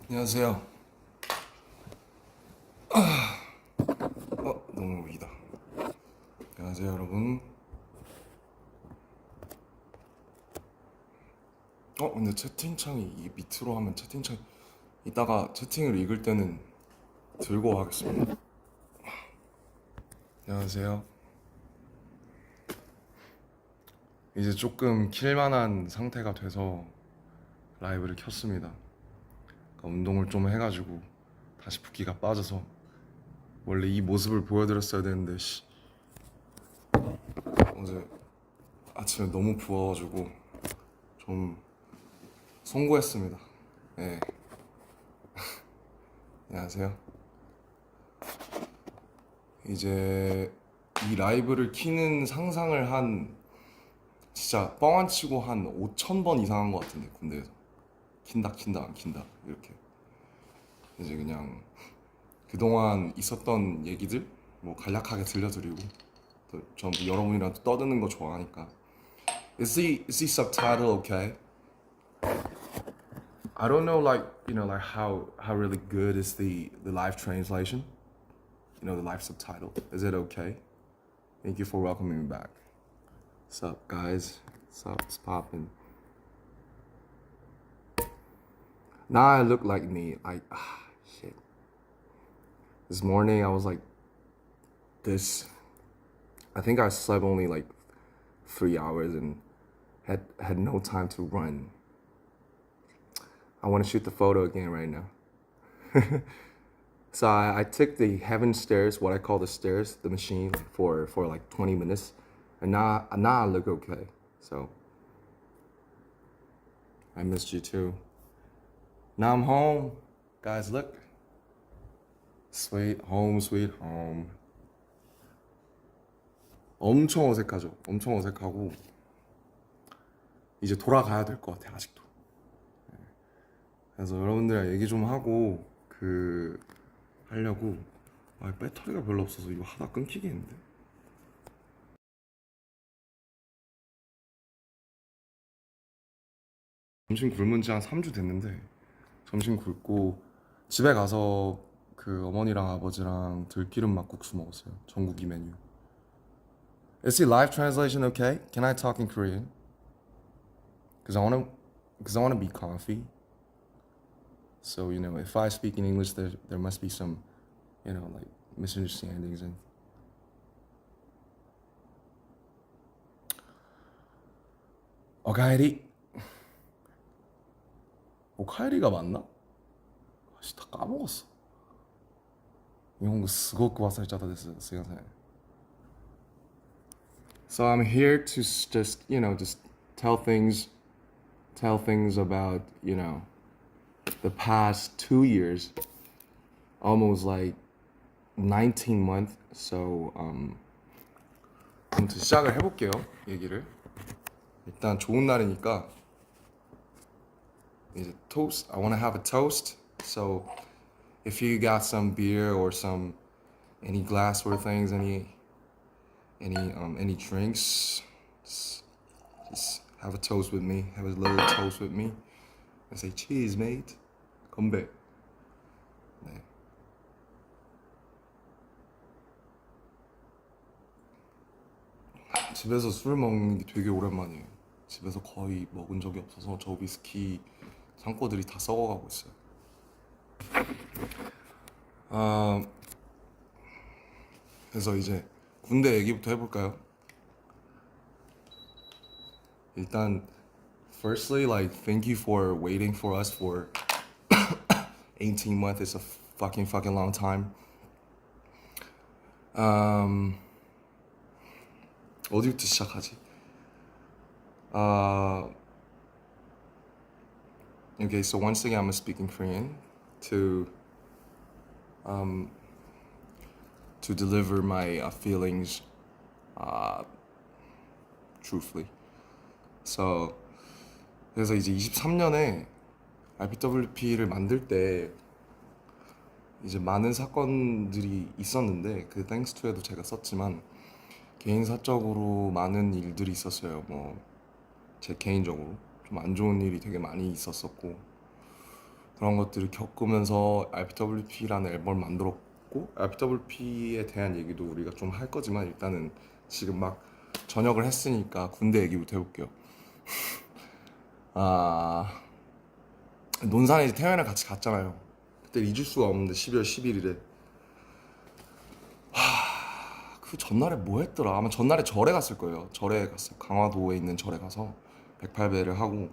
안녕하세요. 너무 위다. 안녕하세요, 여러분. 근데 채팅창이 이 밑으로 하면 채팅창 이따가 채팅을 읽을 때는 들고 하겠습니다. 안녕하세요. 이제 조금 킬만한 상태가 돼서 라이브를 켰습니다. 그러니까 운동을 좀 해가지고 다시 붓기가 빠져서 원래 이 모습을 보여드렸어야 되는데 어제 아침에 너무 부어가지고 좀 송구했습니다. 네, 안녕하세요. 이제 이 라이브를 키는 상상을 진짜 뻥 안 치고 한 5천 번 이상 한 것 같은데, 군대에서 킨다 안 킨다 이렇게. 이제 그냥 그동안 있었던 얘기들 뭐 간략하게 들려드리고, 또 전부 여러분이랑 또 떠드는 거 좋아하니까. Is the subtitle okay? I don't know, like, like how really good is the live translation? The live subtitle. Is it okay? Thank you for welcoming me back. What's up, guys? What's up? It's poppin'. Now I look like me. Shit. This morning I was like this. I think I slept only like 3 hours and had no time to run. I want to shoot the photo again right now. So I took the heaven stairs, what I call the stairs, the machine, for like 20 minutes, and now I look okay. So I missed you too. Now I'm home, guys. Look, sweet home, sweet home. 엄청 어색하죠. 엄청 어색하고 이제 돌아가야 될 것 같아 아직도. 그래서 여러분들이랑 얘기 좀 하고 하려고. 배터리가 별로 없어서 이거 하다 끊기겠는데. 점심 굶은 지 한 3주 됐는데 점심 굶고 집에 가서 어머니랑 아버지랑 들기름 막국수 먹었어요. 전국이 메뉴. Is the live translation okay? Can I talk in Korean? Cause I wanna be comfy. So if I speak in English, there must be some, like misunderstandings and. 오카에리. 오카에리가 맞나? 다 까먹었어. 일본어 스고쿠 와사리짜다 됐어. 스가사이. So I'm here to just tell things about, the past 2 years, almost like 19 months. So 아무튼 시작을 해볼게요. 얘기를. 일단 좋은 날이니까 이제 toast. I want to have a toast. So if you got some beer or any glassware things, any drinks, just have a toast with me. Have a little toast with me. I say cheers, mate. 건배. 네. 집에서 술 먹는 게 되게 오랜만이에요. 집에서 거의 먹은 적이 없어서 저 위스키 창고들이 다 썩어가고 있어요. 그래서 이제 군대 얘기부터 해볼까요? 일단 firstly, like, thank you for waiting for us for 18 months. It's a fucking long time. 어디부터 시작하지? Okay, so once again, I'm speaking Korean to deliver my feelings truthfully. So 그래서 이제 23년에 RPWP를 만들 때 이제 많은 사건들이 있었는데 thanks to에도 제가 썼지만 개인 사적으로 많은 일들이 있었어요. 뭐 제 개인적으로 좀 안 좋은 일이 되게 많이 있었었고, 그런 것들을 겪으면서 RPWP라는 앨범을 만들었고, RPWP에 대한 얘기도 우리가 좀 할 거지만 일단은 지금 막 전역을 했으니까 군대 얘기부터 해볼게요. 아, 논산에 이제 태연이랑 같이 갔잖아요. 그때 잊을 수가 없는데 12월 11일에 그 전날에 뭐 했더라? 아마 전날에 절에 갔을 거예요. 절에 갔어요. 강화도에 있는 절에 가서 108배를 하고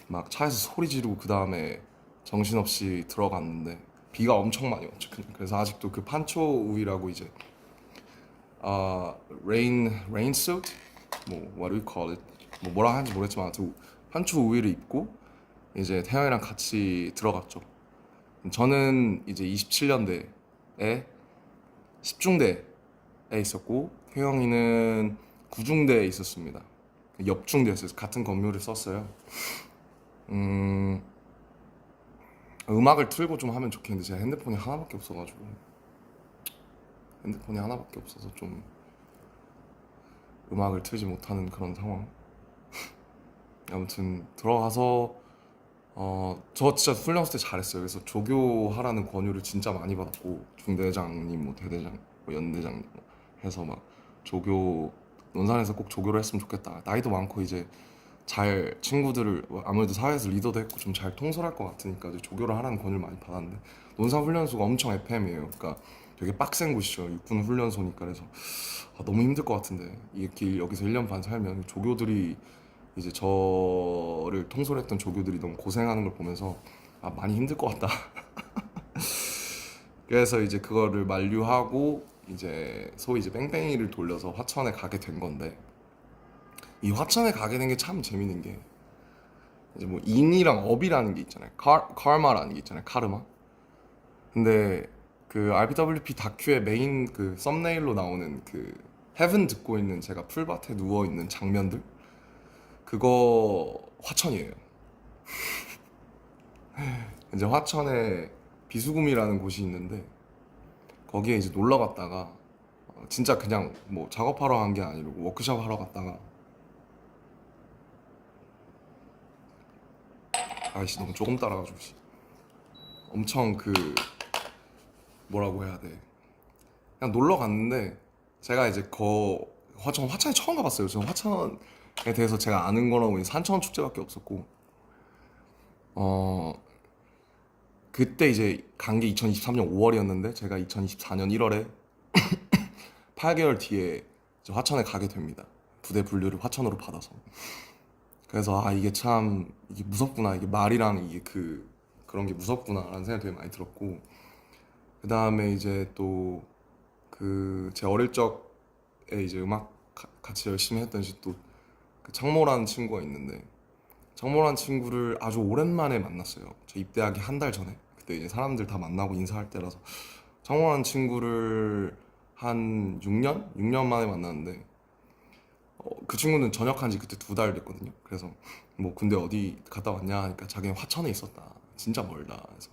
막 차에서 소리 지르고 그 다음에 정신없이 들어갔는데 비가 엄청 많이 왔죠. 그래서 아직도 그 판초 우위라고 이제 아 rain suit 뭐 what do you call it 뭐 뭐라 하는지 모르겠지만 아무튼 판초 우위를 입고 이제 태영이랑 같이 들어갔죠. 저는 이제 27년대에 10중대에 있었고 태영이는 9중대에 있었습니다. 옆중대였어요. 같은 건물을 썼어요. 음, 음악을 틀고 좀 하면 좋겠는데 제가 핸드폰이 하나밖에 없어서 좀 음악을 틀지 못하는 그런 상황. 아무튼 들어가서 저 진짜 훈련소 때 잘했어요. 그래서 조교하라는 권유를 진짜 많이 받았고 중대장님 뭐 대대장 뭐 연대장님 뭐 해서 막 조교 논산에서 꼭 조교를 했으면 좋겠다. 나이도 많고 이제 잘 친구들을 아무래도 사회에서 리더도 했고 좀 잘 통솔할 것 같으니까 이제 조교를 하라는 권유를 많이 받았는데 논산 훈련소가 엄청 FM이에요. 그러니까 되게 빡센 곳이죠. 육군 훈련소니까. 그래서 너무 힘들 것 같은데 이렇게 여기서 1년 반 살면 조교들이 이제 저를 통솔했던 조교들이 너무 고생하는 걸 보면서 많이 힘들 것 같다. 그래서 이제 그거를 만류하고 이제 소위 이제 뺑뺑이를 돌려서 화천에 가게 된 건데 이 화천에 가게 된 게 참 재밌는 게 이제 뭐 인이랑 업이라는 게 있잖아요. 카르마라는 게 있잖아요. 카르마. 근데 그 RPWP 다큐의 메인 그 썸네일로 나오는 그 헤븐 듣고 있는 제가 풀밭에 누워 있는 장면들 그거 화천이에요. 이제 화천에 비수금이라는 곳이 있는데 거기에 이제 놀러 갔다가 진짜 그냥 뭐 작업하러 간 게 아니고 워크숍 하러 갔다가 아이씨 너무 조금 따라가지고 엄청 그 뭐라고 해야 돼 그냥 놀러 갔는데 제가 이제 화천에 처음 가봤어요. 저는 화천에 대해서 제가 아는 거라고 산천 축제밖에 없었고 어 그때 이제 간 게 2023년 5월이었는데 제가 2024년 1월에 8개월 뒤에 이제 화천에 가게 됩니다. 부대 분류를 화천으로 받아서. 그래서 이게 참 이게 무섭구나. 이게 말이랑 이게 그런 게 무섭구나라는 생각이 되게 많이 들었고 그 다음에 이제 또 그 제 어릴 적에 이제 음악 같이 열심히 했던 또그 창모라는 친구가 있는데 창모라는 친구를 아주 오랜만에 만났어요. 저 입대하기 한 달 전에 그때 이제 사람들 다 만나고 인사할 때라서 창모라는 친구를 한 6년 만에 만났는데 그 친구는 전역한 지 그때 2달 됐거든요. 그래서 뭐 군대 어디 갔다 왔냐 하니까 자기는 화천에 있었다. 진짜 멀다. 그래서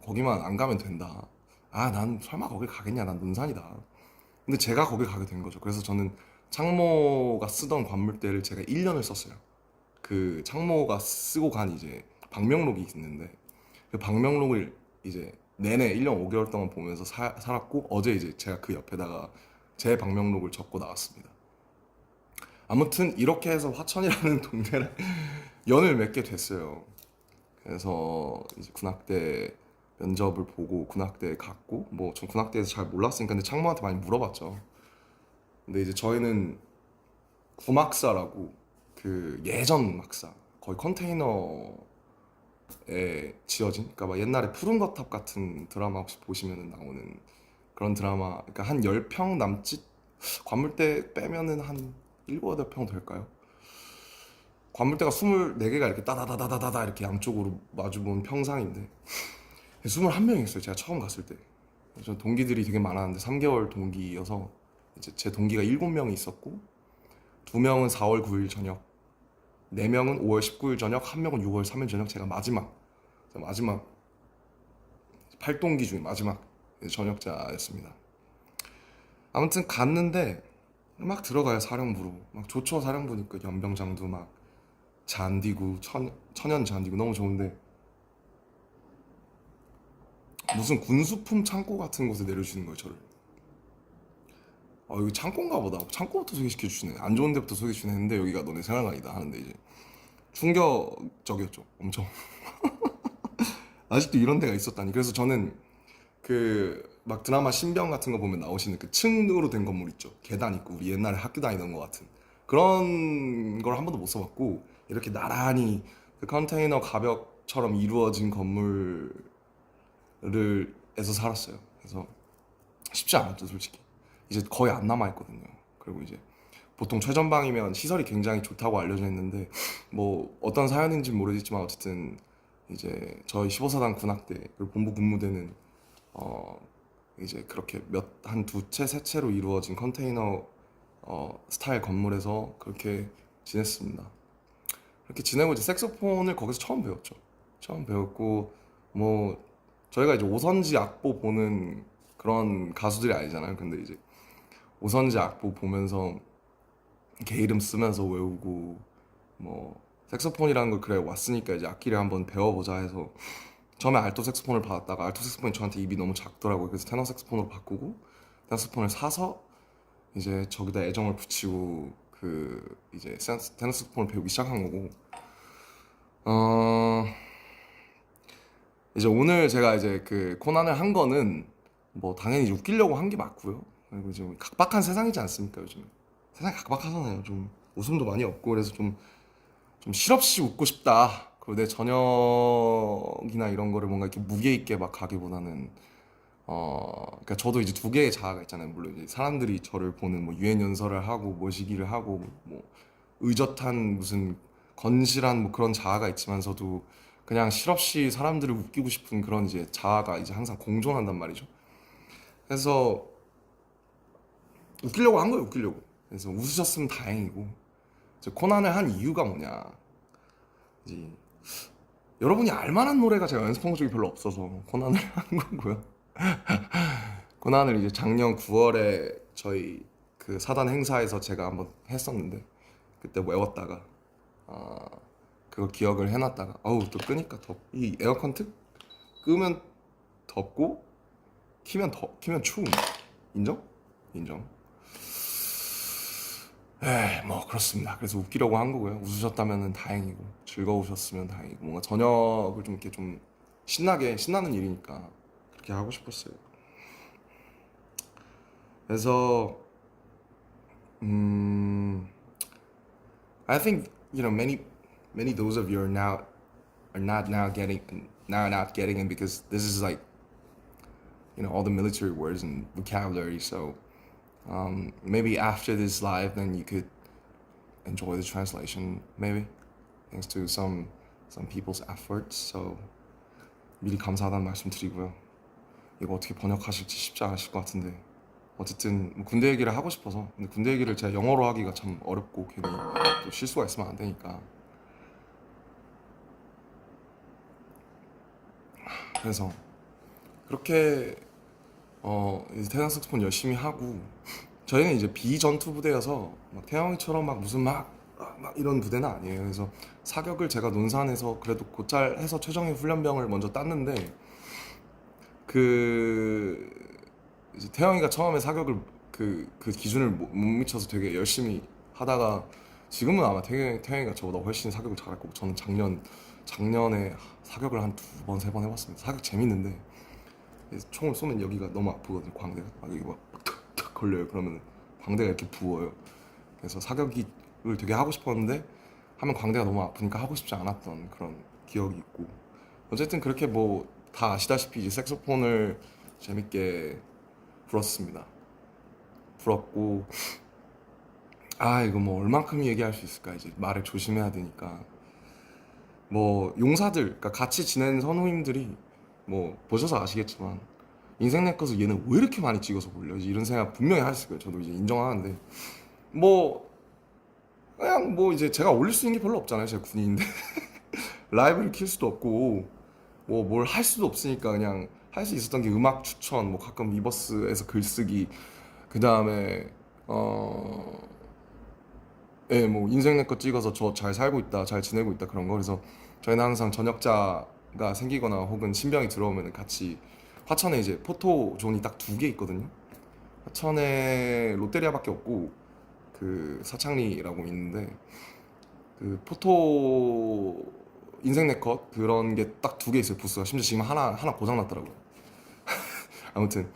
거기만 안 가면 된다. 난 설마 거길 가겠냐. 난 논산이다. 근데 제가 거길 가게 된 거죠. 그래서 저는 창모가 쓰던 관물대를 제가 1년을 썼어요. 그 창모가 쓰고 간 이제 방명록이 있는데 그 방명록을 이제 내내 1년 5개월 동안 보면서 살았고 어제 이제 제가 그 옆에다가 제 방명록을 적고 나왔습니다. 아무튼 이렇게 해서 화천이라는 동네를 연을 맺게 됐어요. 그래서 이제 군악대 면접을 보고 군악대에 갔고 뭐 전 군악대에서 잘 몰랐으니까 근데 창모한테 많이 물어봤죠. 근데 이제 저희는 구막사라고 그 예전 막사 거의 컨테이너에 지어진 그러니까 막 옛날에 푸른 거탑 같은 드라마 혹시 보시면 나오는 그런 드라마 그러니까 한 10평 남짓 관물대 빼면은 한 7, 8평 될까요? 관물대가 24개가 이렇게 따다다다다다 이렇게 양쪽으로 마주본 평상인데 21명이 있어요. 제가 처음 갔을 때. 저 동기들이 되게 많았는데 3개월 동기여서 이제 제 동기가 7명이 있었고 2명은 4월 9일 저녁 4명은 5월 19일 저녁 1명은 6월 3일 저녁 제가 마지막 8동기 중에 마지막 전역자였습니다. 아무튼 갔는데 막 들어가요. 사령부로 막 좋죠. 사령부니까 연병장도 막 잔디고 천연 잔디고 너무 좋은데 무슨 군수품 창고 같은 곳에 내려주시는 거예요, 저를. 여기 창고인가 보다. 창고부터 소개시켜 주시네. 안 좋은 데부터 소개해 주시네 했는데 여기가 너네 생활관이다 하는데 이제 충격적이었죠. 엄청. 아직도 이런 데가 있었다니. 그래서 저는 그 막 드라마 신병 같은 거 보면 나오시는 그 층으로 된 건물 있죠. 계단 있고 우리 옛날에 학교 다니던 것 같은 그런 걸 한 번도 못 써봤고 이렇게 나란히 그 컨테이너 가벽처럼 이루어진 건물을 에서 살았어요. 그래서 쉽지 않았죠, 솔직히. 이제 거의 안 남아 있거든요. 그리고 이제 보통 최전방이면 시설이 굉장히 좋다고 알려져 있는데 뭐 어떤 사연인지 는 모르겠지만 어쨌든 이제 저희 15사단 군악대 그리고 본부 군무대는 어 이제 그렇게 한 두 채, 세 채로 이루어진 컨테이너 스타일 건물에서 그렇게 지냈습니다. 그렇게 지내고 이제 색소폰을 거기서 처음 배웠죠. 처음 배웠고 뭐 저희가 이제 오선지 악보 보는 그런 가수들이 아니잖아요. 근데 이제 오선지 악보 보면서 개 이름 쓰면서 외우고 뭐 색소폰이라는 걸 그래 왔으니까 이제 악기를 한번 배워보자 해서 처음에 알토 색소폰을 받았다가 알토 색소폰이 저한테 입이 너무 작더라고요. 그래서 테너 색소폰으로 바꾸고 테너 색소폰을 사서 이제 저기다 애정을 붙이고 그 이제 테너 색소폰을 배우기 시작한 거고 어 이제 오늘 제가 이제 그 코난을 한 거는 뭐 당연히 이제 웃기려고 한 게 맞고요. 그리고 지금 각박한 세상이지 않습니까 요즘? 세상이 각박하잖아요. 좀 웃음도 많이 없고 그래서 좀 실없이 웃고 싶다. 그리고 내 저녁이나 이런 거를 뭔가 이렇게 무게 있게 막 가기보다는 그러니까 저도 이제 두 개의 자아가 있잖아요. 물론 이제 사람들이 저를 보는 뭐 유엔 연설을 하고 모시기를 하고 뭐 의젓한 무슨 건실한 뭐 그런 자아가 있지만서도 그냥 실없이 사람들을 웃기고 싶은 그런 이제 자아가 이제 항상 공존한단 말이죠. 그래서 웃기려고 한 거예요, 웃기려고. 그래서 웃으셨으면 다행이고. 이제 코난을 한 이유가 뭐냐. 이제 여러분이 알만한 노래가 제가 연습한 것 중에 별로 없어서 코난을 한 거고요. 코난을 이제 작년 9월에 저희 그 사단 행사에서 제가 한번 했었는데 그때 외웠다가 아, 그거 기억을 해놨다가 어우 또 끄니까 이 에어컨 틀 끄면 덥고 키면 추움. 인정? 인정. 뭐 그렇습니다. 그래서 웃기려고 한 거고요. 웃으셨다면 다행이고 즐거우셨으면 다행이고 뭔가 저녁을 좀 이렇게 좀 신나는 일이니까 그렇게 하고 싶었어요. 그래서 음, I think many those of you are not now getting now not getting it because this is like all the military words and vocabulary. So maybe after this live, then you could enjoy the translation. Maybe thanks to some people's efforts. So 미리 감사하다는 말씀 드리고요. 이거 어떻게 번역하실지 쉽지 않으실 것 같은데 어쨌든 뭐 군대 얘기를 하고 싶어서 근데 군대 얘기를 제가 영어로 하기가 참 어렵고 괜히 또 실수가 있으면 안 되니까 그래서 그렇게 이제 태양 색소폰 열심히 하고 저희는 이제 비전투 부대여서 막 태영이처럼 막 무슨 막 이런 부대는 아니에요. 그래서 사격을 제가 논산에서 그래도 곧잘 해서 최정예 훈련병을 먼저 땄는데 그 이제 태영이가 처음에 사격을 그 기준을 못 미쳐서 되게 열심히 하다가 지금은 아마 태영이가 저보다 훨씬 사격을 잘할 거고 저는 작년에 사격을 한 두 번, 세 번 해봤습니다. 사격 재밌는데 총을 쏘면 여기가 너무 아프거든요. 광대가 여기 막 탁탁 걸려요. 그러면 광대가 이렇게 부어요. 그래서 사격을 되게 하고 싶었는데 하면 광대가 너무 아프니까 하고 싶지 않았던 그런 기억이 있고 어쨌든 그렇게 뭐 다 아시다시피 이제 색소폰을 재밌게 불었습니다. 불었고 이거 뭐 얼만큼 얘기할 수 있을까 이제 말을 조심해야 되니까 뭐 용사들 그러니까 같이 지낸 선우님들이 뭐 보셔서 아시겠지만 인생 내 것을 얘는 왜 이렇게 많이 찍어서 올려 이런 생각 분명히 하셨을 거예요. 저도 이제 인정하는데 뭐 그냥 뭐 이제 제가 올릴 수 있는 게 별로 없잖아요. 제가 군인인데 라이브를 킬 수도 없고 뭐 뭘 할 수도 없으니까 그냥 할 수 있었던 게 음악 추천 뭐 가끔 위버스에서 글쓰기 그 다음에 뭐 인생 내 거 찍어서 저 잘 살고 있다 잘 지내고 있다 그런 거 그래서 저희는 항상 전역자가 생기거나 혹은 신병이 들어오면 같이 화천에 이제 포토존이 딱 2개 있거든요. 화천에 롯데리아밖에 없고 그 사창리라고 있는데 그 포토 인생 네컷 그런 게 딱 2개 있어요 부스가. 심지어 지금 하나 고장 났더라고요. 아무튼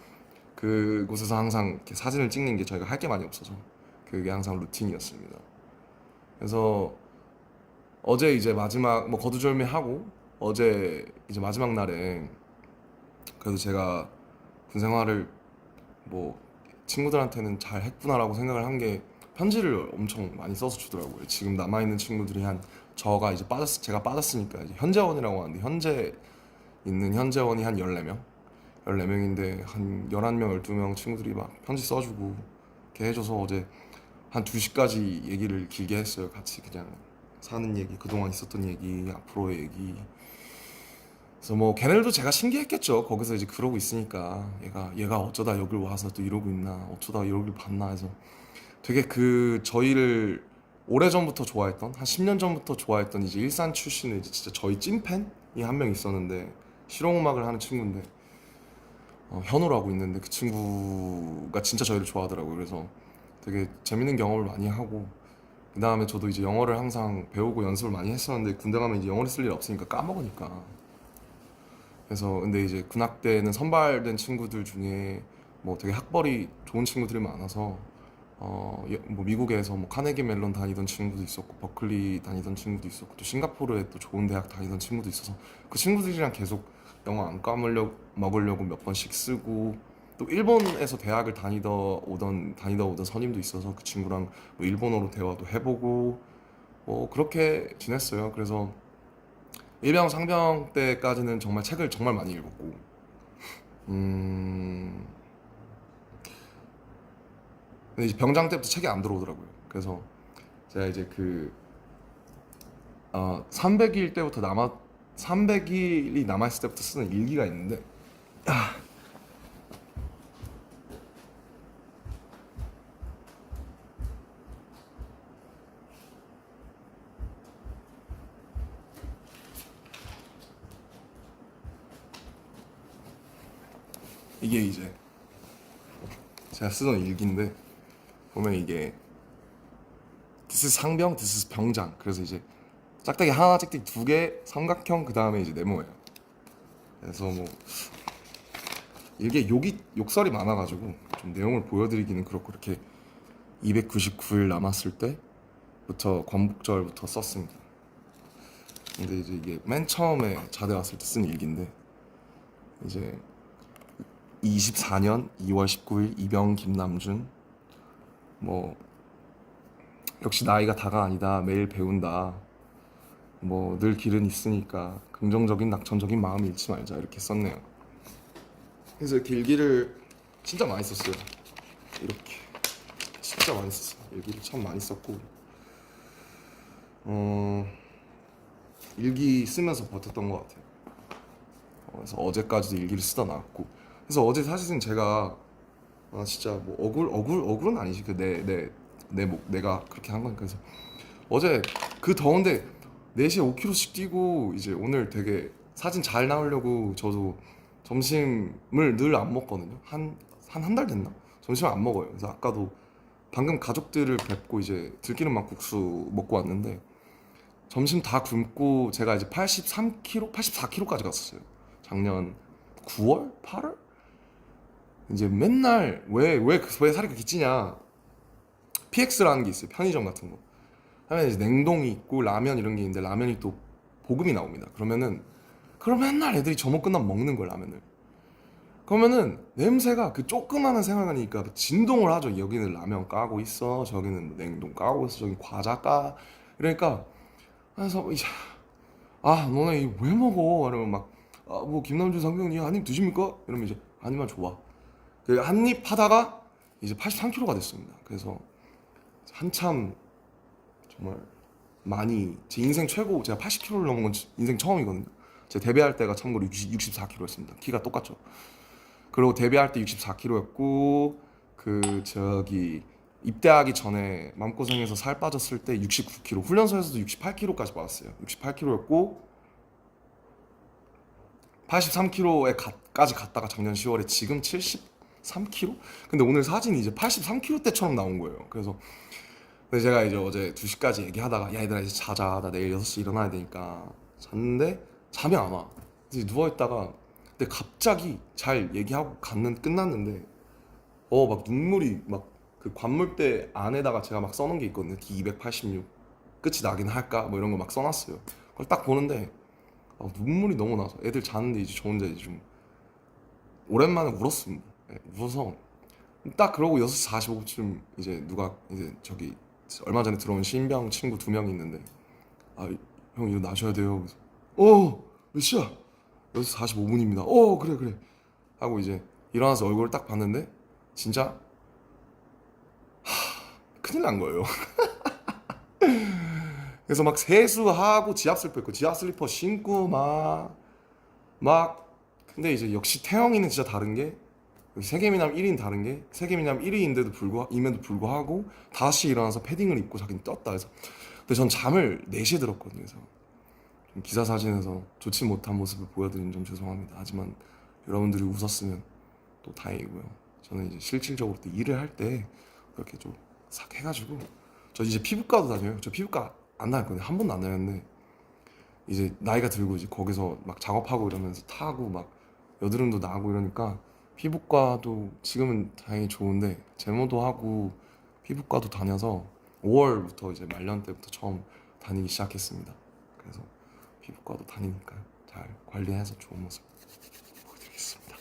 그곳에서 항상 이렇게 사진을 찍는 게 저희가 할 게 많이 없어서 그게 항상 루틴이었습니다. 그래서 어제 이제 마지막 뭐 거두절미하고 어제 이제 마지막 날에 그래도 제가 군 생활을 뭐 친구들한테는 잘 했구나라고 생각을 한 게 편지를 엄청 많이 써서 주더라고요. 지금 남아 있는 친구들이 한 제가 빠졌으니까 이제 현재원이라고 하는데 현재 있는 현재원이 한 14명, 14명인데 한 11명, 12명 친구들이 막 편지 써주고 이렇게 해줘서 어제 한 2시까지 얘기를 길게 했어요. 같이 그냥 사는 얘기, 그동안 있었던 얘기, 앞으로의 얘기. 그래서 뭐 걔네들도 제가 신기했겠죠. 거기서 이제 그러고 있으니까 얘가 어쩌다 여길 와서 또 이러고 있나, 어쩌다 여길 봤나 해서 되게 그 저희를 오래전부터 좋아했던 한 10년 전부터 좋아했던 이제 일산 출신의 이제 진짜 저희 찐팬이 한 명 있었는데 실용음악을 하는 친구인데 현우라고 있는데 그 친구가 진짜 저희를 좋아하더라고요. 그래서 되게 재밌는 경험을 많이 하고 그 다음에 저도 이제 영어를 항상 배우고 연습을 많이 했었는데 군대 가면 이제 영어를 쓸 일 없으니까 까먹으니까. 그래서 근데 이제 군악대는 선발된 친구들 중에 뭐 되게 학벌이 좋은 친구들이 많아서 뭐 미국에서 뭐 카네기 멜론 다니던 친구도 있었고 버클리 다니던 친구도 있었고 또 싱가포르에 또 좋은 대학 다니던 친구도 있어서 그 친구들이랑 계속 영어 안 까먹으려고 몇 번씩 쓰고 또 일본에서 대학을 다니다 오던 선임도 있어서 그 친구랑 뭐 일본어로 대화도 해보고 뭐 그렇게 지냈어요. 그래서 일병 상병 때까지는 정말 책을 정말 많이 읽었고 음 근데 이제 병장 때부터 책이 안 들어오더라고요. 그래서 제가 이제 300일 때부터 300일이 남아있을 때부터 쓰는 일기가 있는데 이게 이제 제가 쓰던 일기인데 보면 이게 This is 상병, This is 병장. 그래서 이제 짝대기 하나, 짝대기 2개, 삼각형 그 다음에 이제 네모예요. 그래서 뭐 이게 욕설이 많아가지고 좀 내용을 보여드리기는 그렇고 이렇게 299일 남았을 때부터 광복절부터 썼습니다. 근데 이제 이게 맨 처음에 자대 왔을 때 쓴 일기인데 이제 24년 2월 19일 이병 김남준 뭐 역시 나이가 다가 아니다 매일 배운다 뭐 늘 길은 있으니까 긍정적인 낙천적인 마음 잃지 말자 이렇게 썼네요. 그래서 이렇게 일기를 진짜 많이 썼어요. 이렇게 진짜 많이 썼어요. 일기를 참 많이 썼고 일기 쓰면서 버텼던 것 같아요. 그래서 어제까지도 일기를 쓰다 나왔고 그래서 어제 사실은 제가 진짜 뭐 억울은 아니지 내가 그렇게 한 거니까. 그래서 어제 그 더운데 4시에 5km씩 뛰고 이제 오늘 되게 사진 잘 나오려고 저도 점심을 늘 안 먹거든요. 한 달 됐나? 점심을 안 먹어요. 그래서 아까도 방금 가족들을 뵙고 이제 들기름 막국수 먹고 왔는데 점심 다 굶고 제가 이제 83kg, 84kg까지 갔었어요. 작년 9월? 8월? 이제 맨날 왜 살이 그렇게 찌냐? PX라는 게 있어요. 편의점 같은 거. 하면 이제 냉동이 있고 라면 이런 게 있는데 라면이 또 볶음이 나옵니다. 그럼 맨날 애들이 점심 끝나면 먹는 거예요, 라면을. 그러면은 냄새가 그 조그마한 생활관이니까 진동을 하죠. 여기는 라면 까고 있어, 저기는 뭐 냉동 까고 있어, 저기 과자 까. 이러니까 그래서 이제 너네 이거 왜 먹어? 이러면 뭐 김남준 상병님 한 입 드십니까? 이러면 이제 아니면 좋아. 그 한 입 하다가 이제 83kg가 됐습니다. 그래서 한참 정말 많이 제 인생 최고 제가 80kg를 넘은 건 인생 처음이거든요. 제가 데뷔할 때가 참고로 64kg였습니다. 키가 똑같죠. 그리고 데뷔할 때 64kg였고 입대하기 전에 마음고생해서 살 빠졌을 때 69kg, 훈련소에서도 68kg까지 빠졌어요. 68kg였고 83kg까지 갔다가 작년 10월에 지금 73kg? 근데 오늘 사진이 이제 83kg대처럼 나온 거예요. 그래서 근데 제가 이제 어제 2시까지 얘기하다가 야 얘들아 이제 자자 나 내일 6시 일어나야 되니까 잤는데 잠이 안 와. 이제 누워있다가 근데 갑자기 잘 얘기하고 끝났는데 막 눈물이 막 그 관물대 안에다가 제가 막 써놓은 게 있거든요. D286 끝이 나긴 할까 뭐 이런 거 막 써놨어요. 그걸 딱 보는데 눈물이 너무 나서 애들 자는데 이제 저 혼자 이제 좀 오랜만에 울었습니다. 네, 울어서 딱 그러고 6시 45분쯤 이제 누가 이제 저기 얼마 전에 들어온 신병 친구 2명이 있는데 형 일어나셔야 돼요. 그래서 몇 시야? 6시 45분입니다. 그래 그래 하고 이제 일어나서 얼굴을 딱 봤는데 진짜 큰일 난 거예요. 그래서 막 세수하고 지압 슬리퍼 입고 지압 슬리퍼 신고 막 근데 이제 역시 태영이는 진짜 다른 게 세계미남 1위는 다른 게 세계미남 1위임에도 불구하고 다시 일어나서 패딩을 입고 자기는 떴다 해서 근데 전 잠을 4시에 들었거든요. 그래서 좀 기사 사진에서 좋지 못한 모습을 보여드리는 점 죄송합니다. 하지만 여러분들이 웃었으면 또 다행이고요. 저는 이제 실질적으로 또 일을 할 때 그렇게 좀 싹 해가지고 저 이제 피부과도 다녀요. 저 피부과 안 다녔거든요. 한 번도 안 다녔는데 이제 나이가 들고 이제 거기서 막 작업하고 이러면서 타고 막 여드름도 나고 이러니까 피부과도 지금은 다행히 좋은데 제모도 하고 피부과도 다녀서 5월부터 이제 말년 때부터 처음 다니기 시작했습니다. 그래서 피부과도 다니니까 잘 관리해서 좋은 모습 보여드리겠습니다.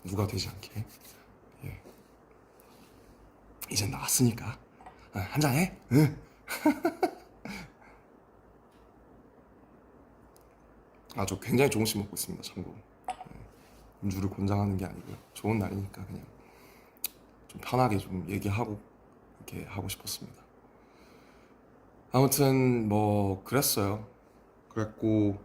누가 되지 않게. 예. 이젠 나왔으니까 한잔 해. 응. 저 굉장히 조금씩 먹고 있습니다. 참고로. 음주를 권장하는 게 아니고요. 좋은 날이니까 그냥 좀 편하게 좀 얘기하고 이렇게 하고 싶었습니다. 아무튼 뭐 그랬어요. 그랬고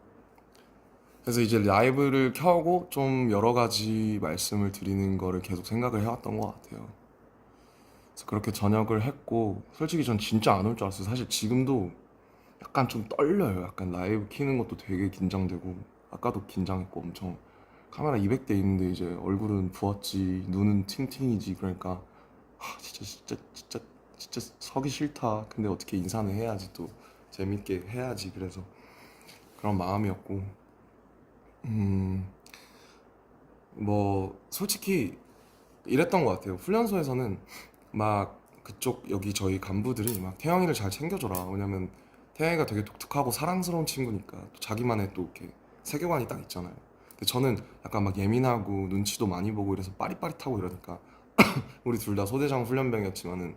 그래서 이제 라이브를 켜고 좀 여러 가지 말씀을 드리는 거를 계속 생각을 해왔던 것 같아요. 그래서 그렇게 저녁을 했고 솔직히 전 진짜 안 올 줄 알았어요. 사실 지금도 약간 좀 떨려요. 약간 라이브 키는 것도 되게 긴장되고 아까도 긴장했고 엄청 카메라 200대 있는데 이제 얼굴은 부었지 눈은 팅팅이지 그러니까 진짜 서기 싫다. 근데 어떻게 인사는 해야지 또 재밌게 해야지. 그래서 그런 마음이었고 음, 뭐 솔직히 이랬던 것 같아요. 훈련소에서는 막 그쪽 여기 저희 간부들이 막 태영이를 잘 챙겨줘라. 왜냐면 태영이가 되게 독특하고 사랑스러운 친구니까 또 자기만의 또 이렇게 세계관이 딱 있잖아요. 근데 저는 약간 막 예민하고 눈치도 많이 보고 이래서 빠릿빠릿하고 이러니까 우리 둘 다 소대장 훈련병이었지만은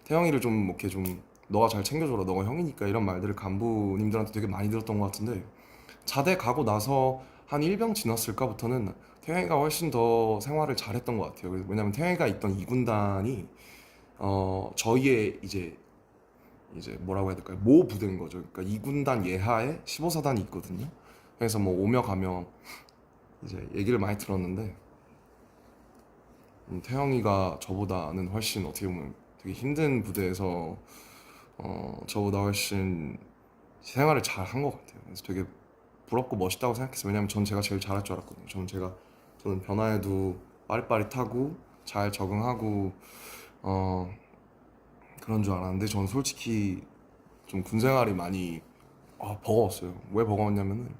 태영이를 좀 이렇게 좀 너가 잘 챙겨줘라. 너가 형이니까 이런 말들을 간부님들한테 되게 많이 들었던 것 같은데 자대 가고 나서 한 1병 지났을까부터는 태영이가 훨씬 더 생활을 잘했던 것 같아요. 왜냐면 태영이가 있던 2군단이 저희의 이제 뭐라고 해야 될까요? 모 부대인 거죠. 그러니까 2군단 예하에 15사단이 있거든요. 그래서 뭐 오며 가며 이제 얘기를 많이 들었는데 태영이가 저보다는 훨씬 어떻게 보면 되게 힘든 부대에서 저보다 훨씬 생활을 잘 한 것 같아요. 그래서 되게 부럽고 멋있다고 생각했어요. 왜냐면 전 제가 제일 잘할 줄 알았거든요. 저는 변화에도 빠릿빠릿하고 잘 적응하고 그런 줄 알았는데 저는 솔직히 좀 군생활이 많이 버거웠어요. 왜 버거웠냐면은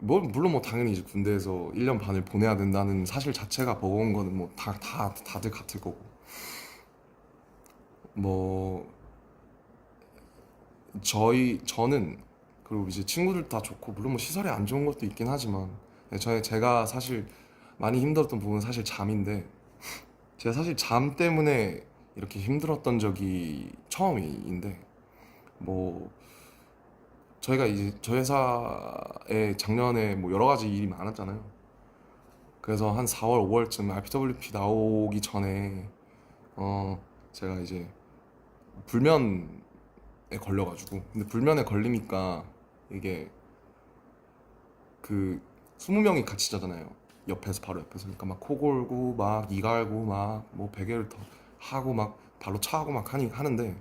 물론 뭐 당연히 이제 군대에서 1년 반을 보내야 된다는 사실 자체가 버거운 거는 뭐 다들 같을 거고 뭐 저는 그리고 이제 친구들 다 좋고 물론 뭐 시설이 안 좋은 것도 있긴 하지만 제가 사실 많이 힘들었던 부분은 사실 잠인데 제가 사실 잠 때문에 이렇게 힘들었던 적이 처음인데 뭐 저희가 이제 저희 회사에 작년에 뭐 여러 가지 일이 많았잖아요. 그래서 한 4월, 5월쯤 RPWP 나오기 전에 제가 이제 불면에 걸려가지고 근데 불면에 걸리니까 이게 그 20명이 같이 자잖아요. 옆에서 바로 옆에서 그러니까 막 코 골고 막 이 갈고 막 뭐 베개를 더 하고 막 발로 차고 막 하는데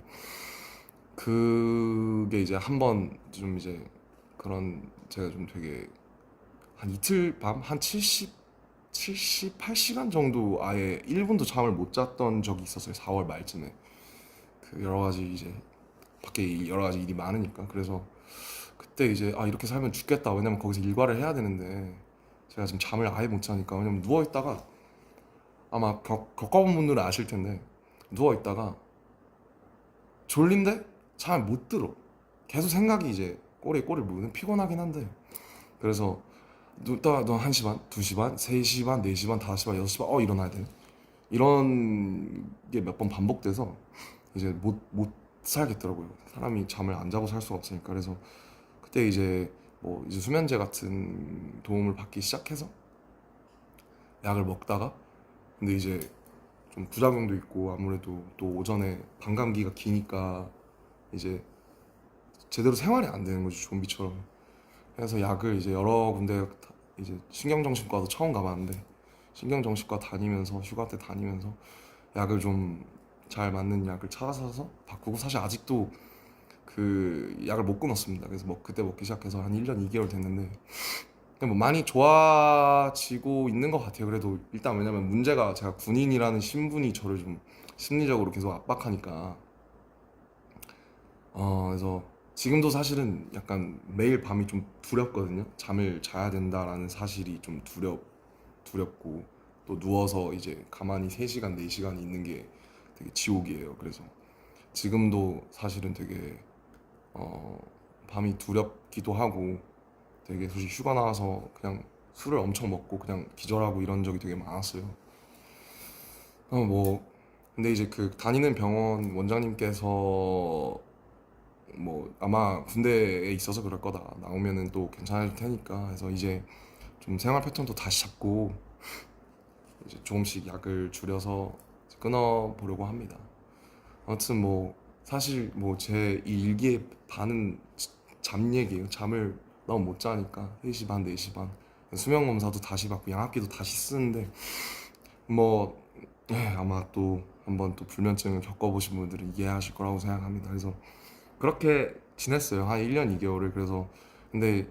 그게 이제 한번 좀 이제 그런 제가 좀 되게 한 이틀 밤 한 78시간 정도 아예 1분도 잠을 못 잤던 적이 있었어요. 4월 말쯤에. 그 여러 가지 이제 밖에 여러 가지 일이 많으니까. 그래서 그때 이제 아 이렇게 살면 죽겠다. 왜냐면 거기서 일과를 해야 되는데 제가 지금 잠을 아예 못 자니까. 왜냐면 누워 있다가 아마 겪어본 분들은 아실 텐데 누워 있다가 졸린데 잘 못 들어. 계속 생각이 이제 꼬리에 꼬리를 무는 피곤하긴 한데 그래서 눕다가 너 1시 반, 2시 반, 3시 반, 4시 반, 5시 반, 6시 반 일어나야 돼. 이런 게 몇 번 반복돼서 이제 못 살겠더라고요. 사람이 잠을 안 자고 살 수가 없으니까. 그래서 그때 이제 뭐 이제 수면제 같은 도움을 받기 시작해서 약을 먹다가 근데 이제 좀 부작용도 있고 아무래도 또 오전에 반감기가 기니까 이제 제대로 생활이 안 되는 거죠. 좀비처럼. 그래서 약을 이제 여러 군데 이제 신경정신과도 처음 가봤는데 신경정신과 다니면서 휴가 때 다니면서 약을 좀 잘 맞는 약을 찾아서 바꾸고 사실 아직도 그 약을 못 끊었습니다. 그래서 뭐 그때 먹기 시작해서 한 1년 2개월 됐는데 근데 뭐 많이 좋아지고 있는 것 같아요. 그래도 일단 왜냐면 문제가 제가 군인이라는 신분이 저를 좀 심리적으로 계속 압박하니까 그래서 지금도 사실은 약간 매일 밤이 좀 두렵거든요. 잠을 자야 된다라는 사실이 좀 두렵고 또 누워서 이제 가만히 3시간, 4시간 있는 게 되게 지옥이에요. 그래서 지금도 사실은 되게 어, 밤이 두렵기도 하고 되게 솔직히 휴가 나와서 그냥 술을 엄청 먹고 그냥 기절하고 이런 적이 되게 많았어요. 뭐 근데 이제 그 다니는 병원 원장님께서 뭐 아마 군대에 있어서 그럴 거다. 나오면은 또 괜찮을 테니까 해서 이제 좀 생활 패턴도 다시 잡고 이제 조금씩 약을 줄여서 끊어 보려고 합니다. 아무튼 뭐 사실 뭐 제 이 일기의 반은 잠 얘기예요. 잠을 너무 못 자니까 3시 반, 4시 반 수면 검사도 다시 받고 양압기도 다시 쓰는데 뭐 아마 또 한번 또 불면증을 겪어보신 분들은 이해하실 거라고 생각합니다. 그래서 그렇게 지냈어요. 한 1년 2개월을. 그래서 근데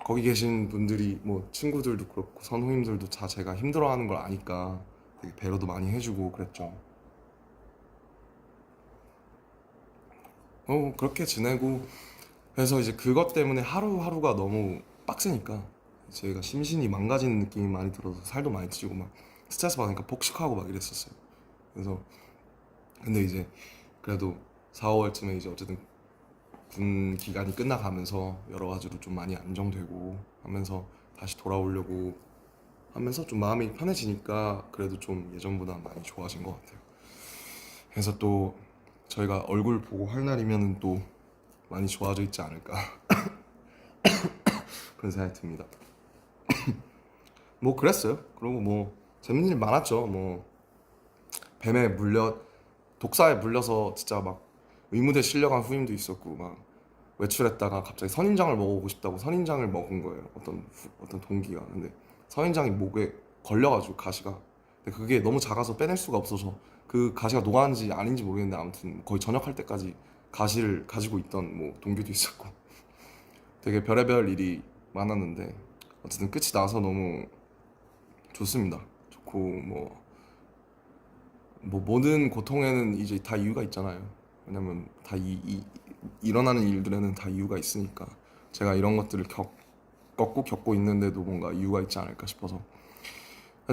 거기 계신 분들이 뭐 친구들도 그렇고 선후임들도 다 제가 힘들어하는 걸 아니까 되게 배려도 많이 해주고 그랬죠. 그렇게 지내고 그래서 이제 그것 때문에 하루하루가 너무 빡세니까 제가 심신이 망가지는 느낌이 많이 들어서 살도 많이 찌고 막 스트레스 받으니까 폭식하고 막 이랬었어요. 그래서 근데 이제 그래도 4, 5월쯤에 이제 어쨌든 군 기간이 끝나가면서 여러 가지로 좀 많이 안정되고 하면서 다시 돌아오려고 하면서 좀 마음이 편해지니까 그래도 좀 예전보다 많이 좋아진 것 같아요. 그래서 또 저희가 얼굴 보고 할 날이면은 또 많이 좋아져 있지 않을까 그런 생각이 듭니다. 뭐 그랬어요. 그리고 뭐 재밌는 일 많았죠. 뭐 뱀에 물려 독사에 물려서 진짜 막 의무대 실려간 후임도 있었고 막 외출했다가 갑자기 선인장을 먹어보고 싶다고 선인장을 먹은 거예요. 어떤 동기가. 근데 선인장이 목에 걸려가지고 가시가. 근데 그게 너무 작아서 빼낼 수가 없어서 그 가시가 녹았는지 아닌지 모르겠는데 아무튼 거의 전역할 때까지 가시를 가지고 있던 뭐 동기도 있었고 되게 별의별 일이 많았는데 어쨌든 끝이 나서 너무 좋습니다. 좋고 뭐 모든 고통에는 이제 다 이유가 있잖아요. 왜냐면 다 일어나는 일들에는 다 이유가 있으니까 제가 이런 것들을 겪고 있는데도 뭔가 이유가 있지 않을까 싶어서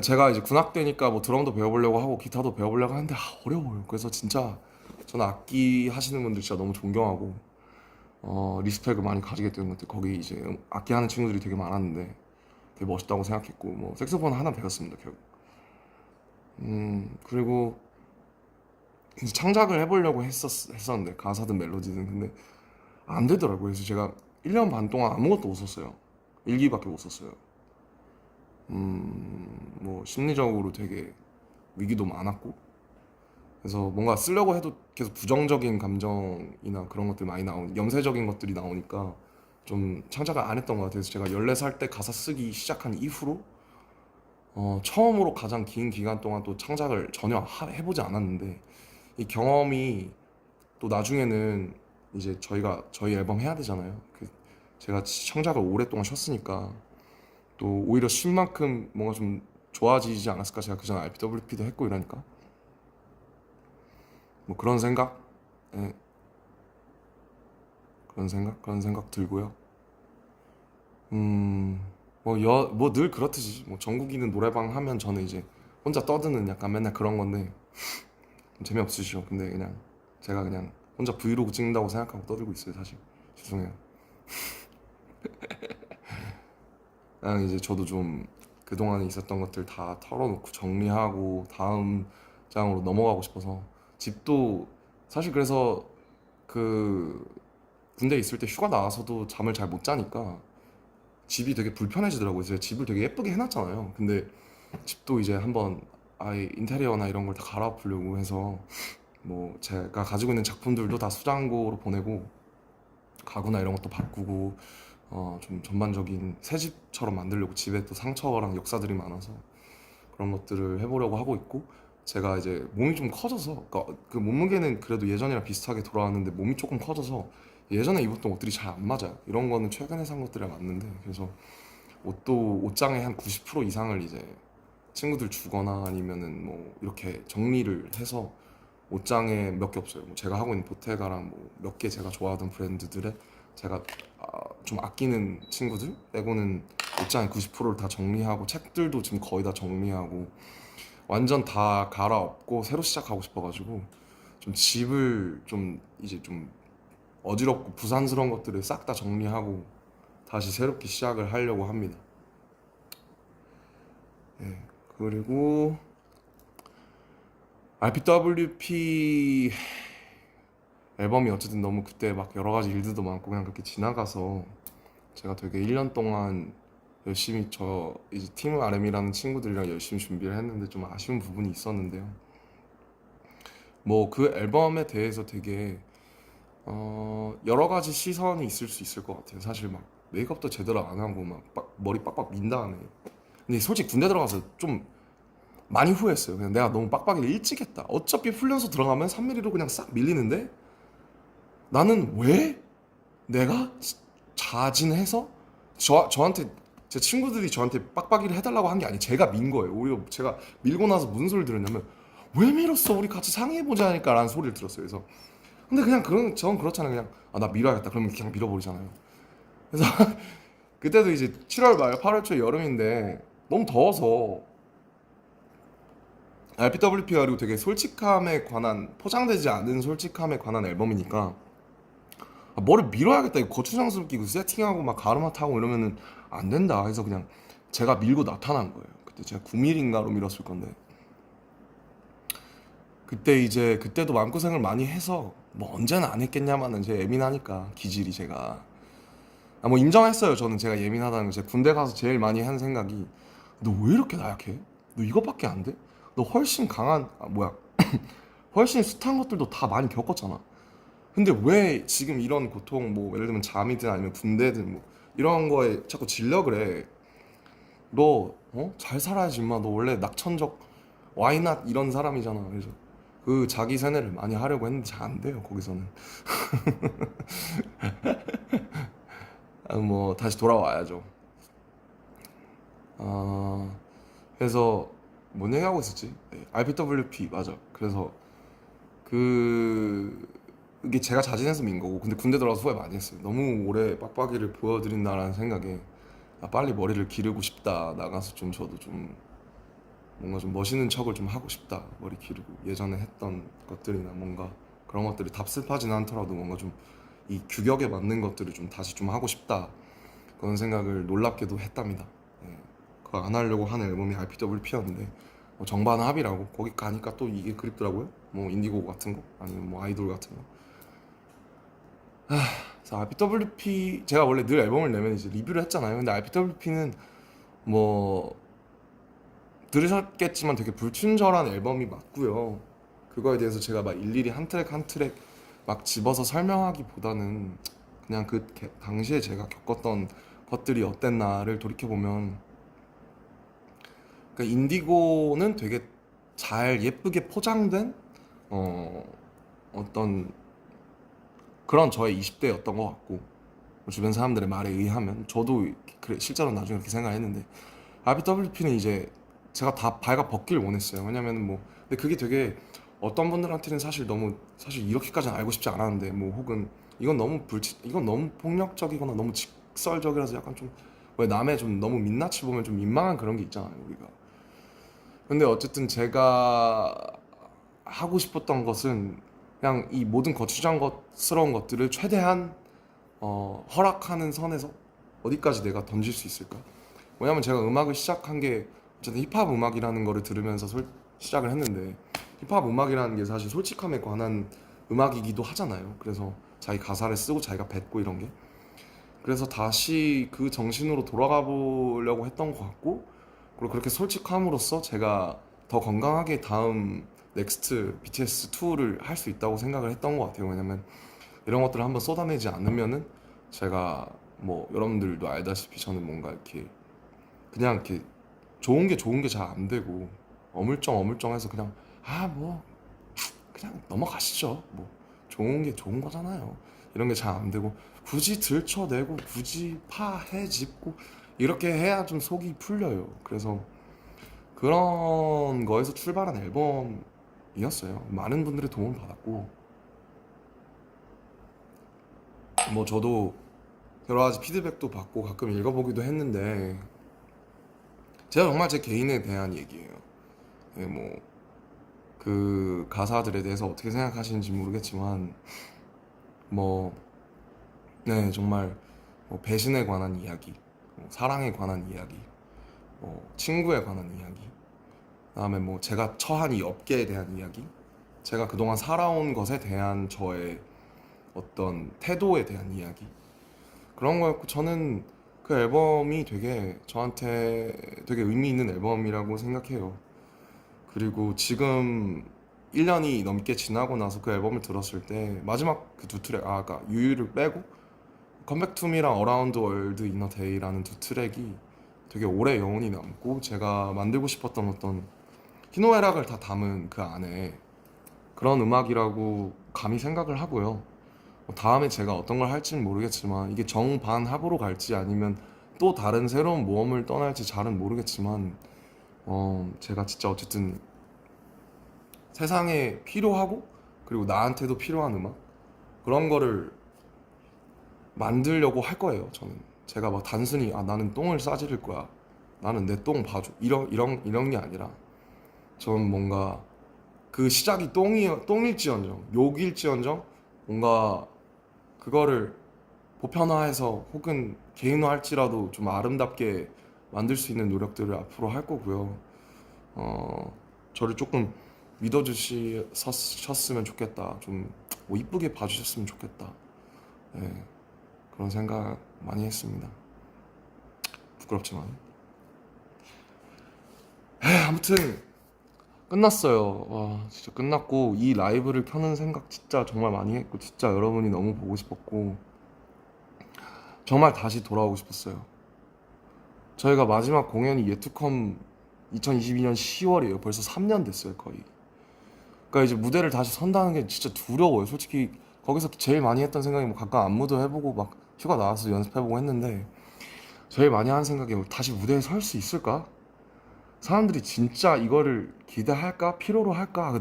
제가 이제 군악 되니까 뭐 드럼도 배워보려고 하고 기타도 배워보려고 하는데 어려워요. 그래서 진짜 저는 악기 하시는 분들 진짜 너무 존경하고 리스펙을 많이 가지게 되는 것 같아요. 거기 이제 악기 하는 친구들이 되게 많았는데 되게 멋있다고 생각했고 뭐 색소폰 하나 배웠습니다 결국. 그리고 이제 창작을 해보려고 했었는데 가사든 멜로디든 근데 안 되더라고요. 그래서 제가 1년 반 동안 아무것도 못 썼어요. 일기밖에 못 썼어요. 뭐 심리적으로 되게 위기도 많았고 그래서 뭔가 쓰려고 해도 계속 부정적인 감정이나 그런 것들 많이 염세적인 것들이 나오니까 좀 창작을 안 했던 것 같아요. 그래서 제가 14살 때 가사 쓰기 시작한 이후로 처음으로 가장 긴 기간 동안 또 창작을 전혀 해보지 않았는데 이 경험이 또 나중에는 이제 저희 앨범 해야 되잖아요. 제가 시청자가 오랫동안 쉬었으니까 또 오히려 쉰 만큼 뭔가 좀 좋아지지 않았을까. 제가 그전 RPWP도 했고 이러니까 뭐 그런 생각, 예, 그런 생각 들고요. 뭐 늘 그렇듯이 뭐 전국이는 노래방 하면 저는 이제 혼자 떠드는 약간 맨날 그런 건데 재미없으시죠? 근데 그냥 제가 그냥 혼자 브이로그 찍는다고 생각하고 떠들고 있어요, 사실. 죄송해요. 그냥 이제 저도 좀 그동안에 있었던 것들 다 털어놓고 정리하고 다음 장으로 넘어가고 싶어서 집도 사실 그래서 그 군대 있을 때 휴가 나와서도 잠을 잘 못 자니까 집이 되게 불편해지더라고요. 제가 집을 되게 예쁘게 해놨잖아요. 근데 집도 이제 한번 아예 인테리어나 이런 걸 다 갈아엎으려고 해서 뭐 제가 가지고 있는 작품들도 다 수장고로 보내고 가구나 이런 것도 바꾸고 좀 전반적인 새 집처럼 만들려고 집에 또 상처랑 역사들이 많아서 그런 것들을 해보려고 하고 있고 제가 이제 몸이 좀 커져서 그러니까 그 몸무게는 그래도 예전이랑 비슷하게 돌아왔는데 몸이 조금 커져서 예전에 입었던 옷들이 잘 안 맞아요. 이런 거는 최근에 산 것들이랑 맞는데 그래서 옷도 옷장의 한 90% 이상을 이제 친구들 주거나 아니면은 뭐 이렇게 정리를 해서 옷장에 몇 개 없어요. 뭐 제가 하고 있는 보테가랑 뭐 몇 개 제가 좋아하던 브랜드들에 제가 좀 아끼는 친구들 빼고는 옷장의 90%를 다 정리하고 책들도 지금 거의 다 정리하고 완전 다 갈아엎고 새로 시작하고 싶어가지고 좀 집을 좀 이제 좀 어지럽고 부산스러운 것들을 싹 다 정리하고 다시 새롭게 시작을 하려고 합니다. 예. 그리고 RPWP 앨범이 어쨌든 너무 그때 막 여러 가지 일들도 많고 그냥 그렇게 지나가서 제가 되게 1년 동안 열심히 저 이제 팀 RM이라는 친구들이랑 열심히 준비를 했는데 좀 아쉬운 부분이 있었는데요. 뭐 그 앨범에 대해서 되게 여러 가지 시선이 있을 수 있을 것 같아요. 사실 막 메이크업도 제대로 안 하고 막 머리 빡빡 민 다음에 근데 솔직히 군대 들어가서 좀 많이 후회했어요. 그냥 내가 너무 빡빡이를 일찍 했다. 어차피 훈련소 들어가면 3mm로 그냥 싹 밀리는데 나는 왜 내가 자진해서 저한테 제 친구들이 저한테 빡빡이를 해달라고 한 게 아니 제가 민 거예요. 오히려 제가 밀고 나서 무슨 소리를 들었냐면 왜 밀었어? 우리 같이 상의해보자 하니까 라는 소리를 들었어요. 그래서 근데 그냥 전 그렇잖아요. 그냥 나 밀어야겠다. 그러면 그냥 밀어버리잖아요. 그래서 그때도 이제 7월 말 8월 초 여름인데 너무 더워서 RPWP가 그리고 되게 솔직함에 관한 포장되지 않은 솔직함에 관한 앨범이니까 뭐를 밀어야겠다. 이거 고추장스럽게 이거 세팅하고 막 가르마 타고 이러면은 안 된다. 해서 그냥 제가 밀고 나타난 거예요. 그때 제가 9mm인가로 밀었을 건데 그때 이제 그때도 마음고생을 많이 해서 뭐 언제는 안 했겠냐마는 제 예민하니까 기질이 제가 뭐 인정했어요. 저는 제가 예민하다는 거. 제가 군대 가서 제일 많이 한 생각이 너 왜 이렇게 나약해? 너 이것밖에 안 돼? 너 훨씬 강한 뭐야 훨씬 숱한 것들도 다 많이 겪었잖아. 근데 왜 지금 이런 고통 뭐 예를 들면 잠이든 아니면 군대든 뭐 이런 거에 자꾸 질려 그래. 너 잘 살아야지 임마. 너 원래 낙천적 why not 이런 사람이잖아. 그래서 그 자기 세뇌를 많이 하려고 했는데 잘 안 돼요. 거기서는 뭐 다시 돌아와야죠. 아 그래서 뭔 얘기하고 있었지? RPWP 맞아. 그래서 그 이게 제가 자진해서 민 거고 근데 군대 들어가서 후회 많이 했어요. 너무 오래 빡빡이를 보여드린다라는 생각에 빨리 머리를 기르고 싶다. 나가서 좀 저도 좀 뭔가 좀 멋있는 척을 좀 하고 싶다. 머리 기르고 예전에 했던 것들이나 뭔가 그런 것들이 답습하진 않더라도 뭔가 좀 이 규격에 맞는 것들을 좀 다시 좀 하고 싶다. 그런 생각을 놀랍게도 했답니다. 예. 그거 안 하려고 하는 앨범이 RPWP였는데 뭐 정반합이라고 거기 가니까 또 이게 그립더라고요. 뭐 인디고 같은 거 아니면 뭐 아이돌 같은 거. 그래서 RPWP 제가 원래 늘 앨범을 내면 이제 리뷰를 했잖아요. 근데 RPWP는 뭐 들으셨겠지만 되게 불친절한 앨범이 맞고요. 그거에 대해서 제가 막 일일이 한 트랙 한 트랙 막 집어서 설명하기보다는 그냥 그 당시에 제가 겪었던 것들이 어땠나를 돌이켜 보면 그러니까 인디고는 되게 잘 예쁘게 포장된 어, 어떤 그런 저의 20대였던 것 같고 주변 사람들의 말에 의하면 저도 그래 실제로 나중에 그렇게 생각했는데 RBWP는 이제 제가 다 발가 벗길 원했어요. 왜냐면 뭐 근데 그게 되게 어떤 분들한테는 사실 너무 사실 이렇게까지는 알고 싶지 않았는데 뭐 혹은 이건 너무 폭력적이거나 너무 직설적이라서 약간 좀 왜 남의 좀 너무 민낯을 보면 좀 민망한 그런 게 있잖아요 우리가. 근데 어쨌든 제가 하고 싶었던 것은 그냥 이 모든 거추장스러운 것들을 최대한 허락하는 선에서 어디까지 내가 던질 수 있을까? 왜냐면 제가 음악을 시작한 게 어쨌든 힙합 음악이라는 거를 들으면서 시작을 했는데 힙합 음악이라는 게 사실 솔직함에 관한 음악이기도 하잖아요. 그래서 자기 가사를 쓰고 자기가 뱉고 이런 게 그래서 다시 그 정신으로 돌아가 보려고 했던 것 같고 그리고 그렇게 솔직함으로써 제가 더 건강하게 다음 넥스트 BTS 2를 할 수 있다고 생각을 했던 것 같아요. 왜냐면 이런 것들을 한번 쏟아내지 않으면은 제가 뭐 여러분들도 알다시피 저는 뭔가 이렇게 그냥 이렇게 좋은 게 잘 안 되고 어물쩡어물쩡해서 그냥 뭐 그냥 넘어가시죠. 뭐 좋은 게 좋은 거잖아요. 이런 게 잘 안 되고 굳이 들춰내고 굳이 파헤집고 이렇게 해야 좀 속이 풀려요. 그래서 그런 거에서 출발한 앨범이었어요. 많은 분들의 도움을 받았고 뭐 저도 여러 가지 피드백도 받고 가끔 읽어보기도 했는데 제가 정말 제 개인에 대한 얘기예요. 예, 뭐 그 가사들에 대해서 어떻게 생각하시는지 모르겠지만 뭐 네, 정말 뭐 배신에 관한 이야기, 뭐 사랑에 관한 이야기, 뭐 친구에 관한 이야기, 그다음에 뭐 제가 처한 이 업계에 대한 이야기, 제가 그동안 살아온 것에 대한 저의 어떤 태도에 대한 이야기 그런 거였고 저는 그 앨범이 되게 저한테 되게 의미 있는 앨범이라고 생각해요. 그리고 지금 1년이 넘게 지나고 나서 그 앨범을 들었을 때 마지막 그 두 트랙 아까 유유를 빼고 컴백 투미랑 어라운드 월드 이너 데이라는 두 트랙이 되게 오래 여운이 남고 제가 만들고 싶었던 어떤 희노애락을 다 담은 그 안에 그런 음악이라고 감히 생각을 하고요. 다음에 제가 어떤 걸 할지는 모르겠지만 이게 정반합으로 갈지 아니면 또 다른 새로운 모험을 떠날지 잘은 모르겠지만 제가 진짜 어쨌든 세상에 필요하고 그리고 나한테도 필요한 음악 그런 거를 만들려고 할 거예요. 저는 제가 막 단순히 나는 똥을 싸지를 거야. 나는 내 똥 봐줘. 이런 게 아니라 저는 뭔가 그 시작이 똥일지언정 욕일지언정 뭔가 그거를 보편화해서 혹은 개인화할지라도 좀 아름답게 만들 수 있는 노력들을 앞으로 할 거고요. 저를 조금 믿어주셨으면 좋겠다. 좀뭐 이쁘게 봐주셨으면 좋겠다. 네, 그런 생각 많이 했습니다. 부끄럽지만. 아무튼 끝났어요. 와, 진짜 끝났고 이 라이브를 켜는 생각 진짜 정말 많이 했고 진짜 여러분이 너무 보고 싶었고 정말 다시 돌아오고 싶었어요. 저희가 마지막 공연이 예투컴 2022년 10월이에요. 벌써 3년 됐어요, 거의. 그러니까 이제 무대를 다시 선다는 게 진짜 두려워요. 솔직히 거기서 제일 많이 했던 생각이 뭐 가끔 안무도 해보고 막 휴가 나와서 연습해보고 했는데 제일 많이 하는 생각이 다시 무대에 설 수 있을까? 사람들이 진짜 이거를 기대할까? 필요로 할까?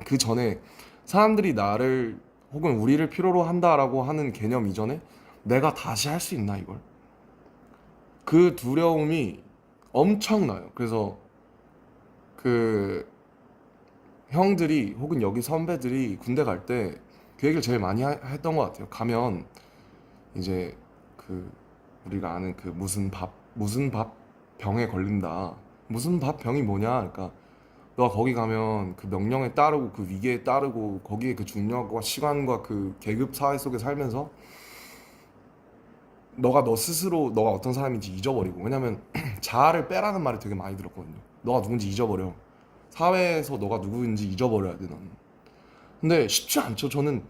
그 전에 사람들이 나를 혹은 우리를 필요로 한다라고 하는 개념 이전에 내가 다시 할 수 있나 이걸? 그 두려움이 엄청나요. 그래서 그 형들이 혹은 여기 선배들이 군대 갈 때 그 얘기를 제일 많이 했던 것 같아요. 가면 이제 그 우리가 아는 그 무슨 밥 병에 걸린다. 무슨 밥 병이 뭐냐? 그러니까 너가 거기 가면 그 명령에 따르고 그 위계에 따르고 거기에 그 중력과 시간과 그 계급 사회 속에 살면서 너가 너 스스로 너가 어떤 사람인지 잊어버리고 왜냐면 자아를 빼라는 말이 되게 많이 들었거든요. 너가 누군지 잊어버려. 사회에서 너가 누구인지 잊어버려야 돼 너는. 근데 쉽지 않죠. 저는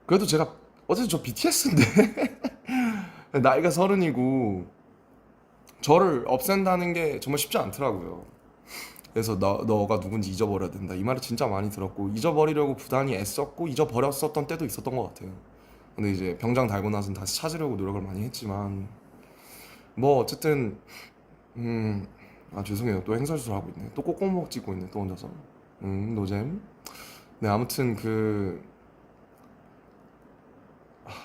그래도 제가 어쨌든 저 BTS인데 나이가 30이고 저를 없앤다는 게 정말 쉽지 않더라고요. 그래서 너가 누군지 잊어버려야 된다. 이 말을 진짜 많이 들었고 잊어버리려고 부단히 애썼고 잊어버렸었던 때도 있었던 것 같아요. 근데 이제 병장 달고 나서는 다시 찾으려고 노력을 많이 했지만 뭐 어쨌든 죄송해요. 또 행설수설 하고 있네. 또 꼭꼭목 찍고 있네. 또 혼자서. 노잼. 네, 아무튼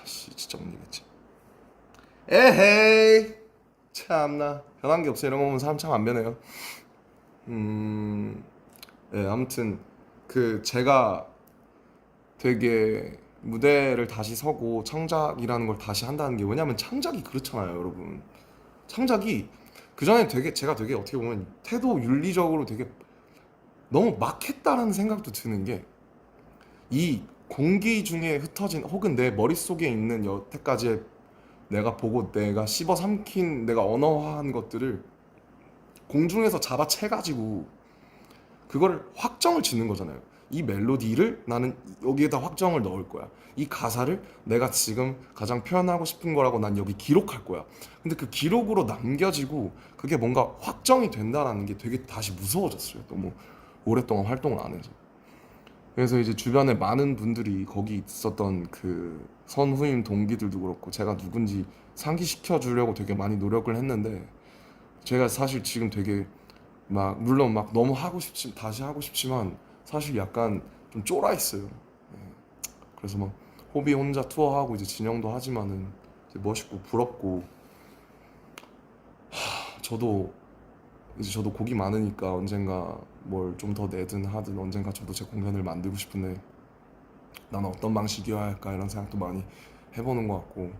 진짜 못 이겠지. 에헤이. 참나. 변한 게 없어. 이런 거 보면 사람 참 안 변해요. 네, 아무튼 제가 되게 무대를 다시 서고 창작이라는 걸 다시 한다는 게, 왜냐면 창작이 그렇잖아요, 여러분. 창작이 그전에 제가 되게 어떻게 보면 태도 윤리적으로 되게 너무 막 했다라는 생각도 드는 게, 이 공기 중에 흩어진 혹은 내 머릿속에 있는 여태까지 내가 보고 내가 씹어 삼킨 내가 언어화한 것들을 공중에서 잡아채가지고 그거를 확정을 짓는 거잖아요. 이 멜로디를 나는 여기에다 확정을 넣을 거야. 이 가사를 내가 지금 가장 표현하고 싶은 거라고 난 여기 기록할 거야. 근데 그 기록으로 남겨지고 그게 뭔가 확정이 된다라는 게 되게 다시 무서워졌어요. 너무 오랫동안 활동을 안 해서. 그래서 이제 주변에 많은 분들이 거기 있었던 그 선후임 동기들도 그렇고 제가 누군지 상기시켜 주려고 되게 많이 노력을 했는데, 제가 사실 지금 되게 막 물론 막 너무 다시 하고 싶지만 사실 약간 좀 쫄아 있어요. 예. 그래서 막 호비 혼자 투어하고 이제 진영도 하지만은 되게 멋있고 부럽고, 저도 곡이 많으니까 언젠가 뭘 좀 더 내든 하든 언젠가 저도 제 공연을 만들고 싶은데 나는 어떤 방식이어야 할까 이런 생각도 많이 해보는 것 같고,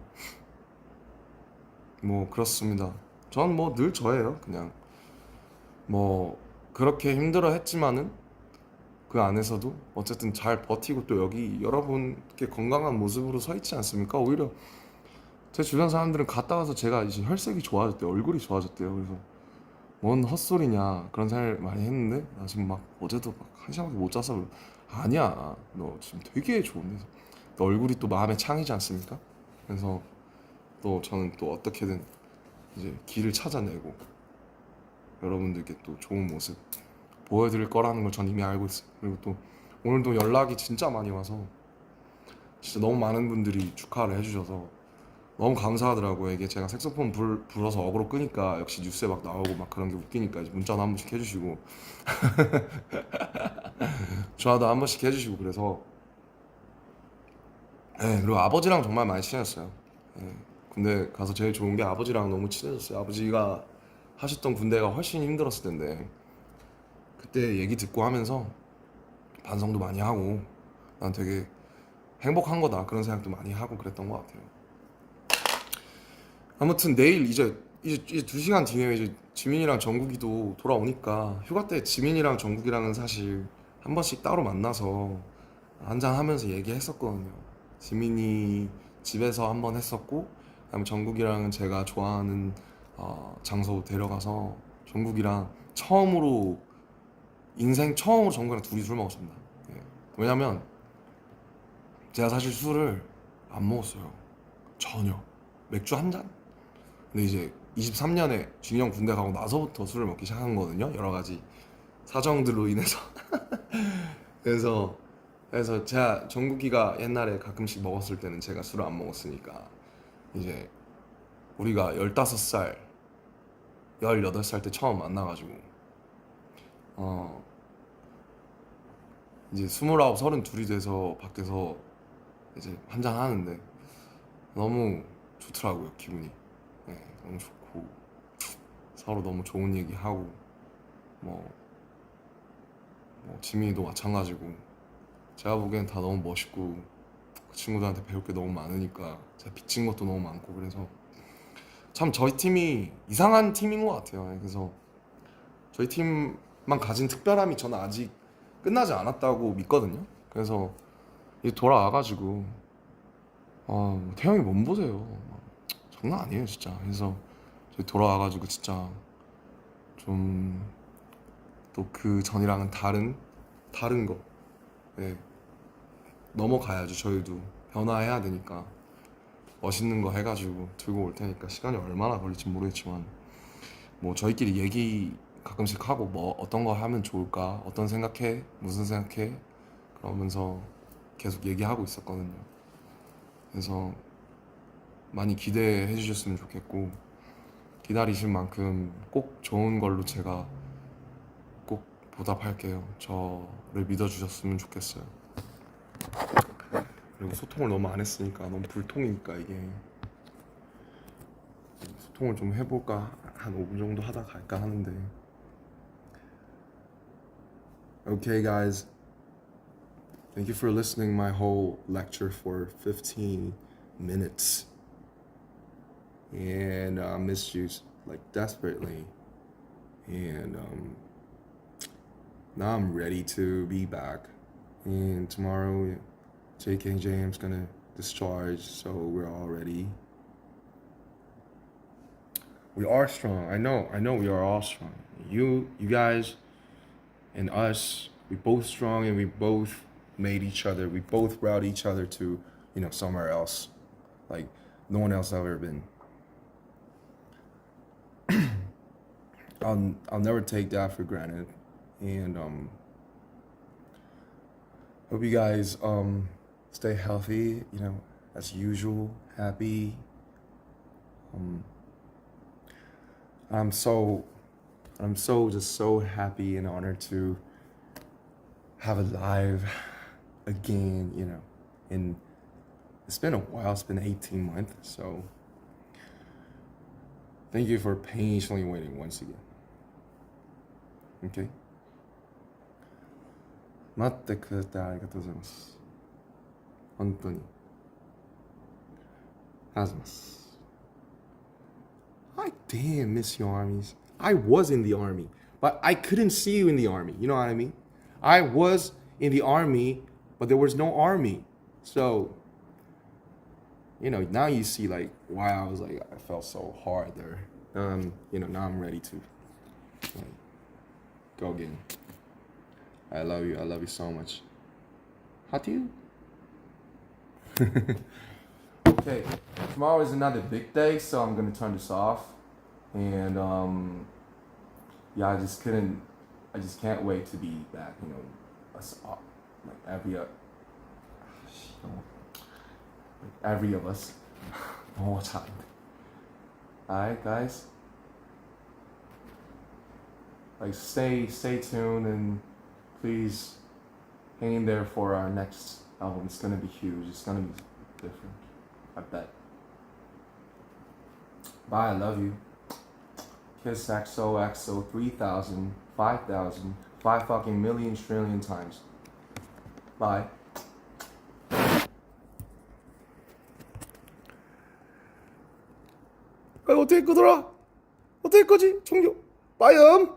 뭐 그렇습니다. 전 뭐 늘 저예요. 그냥 뭐 그렇게 힘들어 했지만은 그 안에서도 어쨌든 잘 버티고 또 여기 여러분께 건강한 모습으로 서 있지 않습니까? 오히려 제 주변 사람들은 갔다 와서 제가 이제 혈색이 좋아졌대요. 얼굴이 좋아졌대요. 그래서 뭔 헛소리냐 그런 생각을 많이 했는데, 나 지금 막 어제도 막 한 시간밖에 못 자서 아니야, 너 지금 되게 좋은데 너 얼굴이 또 마음의 창이지 않습니까? 그래서 또 저는 또 어떻게든 이제 길을 찾아내고 여러분들께 또 좋은 모습 보여드릴 거라는 걸 전 이미 알고 있어요. 그리고 또 오늘도 연락이 진짜 많이 와서 진짜 너무 많은 분들이 축하를 해주셔서 너무 감사하더라고요. 이게 제가 색소폰 불어서 어그로 끄니까 역시 뉴스에 막 나오고 막 그런 게 웃기니까 이제 문자도 한 번씩 해주시고 전화도 한 번씩 해주시고 그래서, 그리고 아버지랑 정말 많이 친해졌어요. 예, 군대 가서 제일 좋은 게 아버지랑 너무 친해졌어요. 아버지가 하셨던 군대가 훨씬 힘들었을 텐데 그때 얘기 듣고 하면서 반성도 많이 하고 난 되게 행복한 거다 그런 생각도 많이 하고 그랬던 것 같아요. 아무튼 내일 이제 2시간 뒤에 이제 지민이랑 정국이도 돌아오니까, 휴가 때 지민이랑 정국이랑은 사실 한 번씩 따로 만나서 한잔 하면서 얘기했었거든요. 지민이 집에서 한 번 했었고, 그다음에 정국이랑은 제가 좋아하는 장소 데려가서 정국이랑 인생 처음으로 정국이랑 둘이 술 먹었습니다. 예. 왜냐면 제가 사실 술을 안 먹었어요. 전혀. 맥주 한 잔? 근데 이제 23년에 준이 형 군대 가고 나서부터 술을 먹기 시작한 거거든요. 여러 가지 사정들로 인해서. 그래서 제가 정국이가 옛날에 가끔씩 먹었을 때는 제가 술을 안 먹었으니까 이제 우리가 15살, 18살 때 처음 만나가지고 어 이제 29, 32이 돼서 밖에서 이제 한잔 하는데 너무 좋더라고요, 기분이. 네, 너무 좋고 서로 너무 좋은 얘기하고 뭐, 지민이도 마찬가지고 제가 보기엔 다 너무 멋있고 그 친구들한테 배울 게 너무 많으니까 제가 빚진 것도 너무 많고, 그래서 참 저희 팀이 이상한 팀인 것 같아요. 그래서 저희 팀만 가진 특별함이 저는 아직 끝나지 않았다고 믿거든요. 그래서 이제 돌아와가지고 태형이 몸 보세요. 장난 아니에요 진짜. 그래서 저희 돌아와가지고 진짜 좀 또 그 전이랑은 다른 거, 예, 넘어가야죠. 저희도 변화해야 되니까 멋있는 거 해가지고 들고 올 테니까 시간이 얼마나 걸릴지 모르겠지만 뭐 저희끼리 얘기 가끔씩 하고 뭐 어떤 거 하면 좋을까, 어떤 생각해, 무슨 생각해, 그러면서 계속 얘기하고 있었거든요. 그래서 많이 기대해 주셨으면 좋겠고, 기다리신 만큼 꼭 좋은 걸로 제가 꼭 보답할게요. 저를 믿어주셨으면 좋겠어요. 그리고 소통을 너무 안 했으니까 너무 불통이니까 이게 소통을 좀 해볼까, 한 5분 정도 하다 갈까 하는데. Okay guys, thank you for listening my whole lecture for 15 minutes. And I missed you like desperately. And now I'm ready to be back. And tomorrow, JK and James gonna discharge, so we're all ready. We are strong. I know we are all strong. You guys and us, we both strong, and we both made each other. We both brought each other to, somewhere else, like no one else ever been. I'll never take that for granted, and hope you guys stay healthy. As usual, happy. I'm so just so happy and honored to have it live again. And it's been a while. It's been 18 months, so thank you for patiently waiting once again. Okay. 待ってくれてありがとうございます。本当に。ありがとうございます。I damn miss your armies. I was in the army, but I couldn't see you in the army. You know what I mean? I was in the army, but there was no army. So, now you see like why I was like, I felt so hard there. Now I'm ready to go again. I love you. I love you so much. How do you? Okay, tomorrow is another big day, so I'm gonna turn this off. And yeah, I just can't wait to be back. Us all, like every of us, one more time. Alright, guys. Like stay tuned, and please hang in there for our next album. It's gonna be huge. It's gonna be different, I bet. Bye, I love you. Kiss XOXO 3,000, 5,000, 5 fucking million trillion times. Bye. 어떻게 끄더라? 어떻게 끄지? 종료. 빠이음.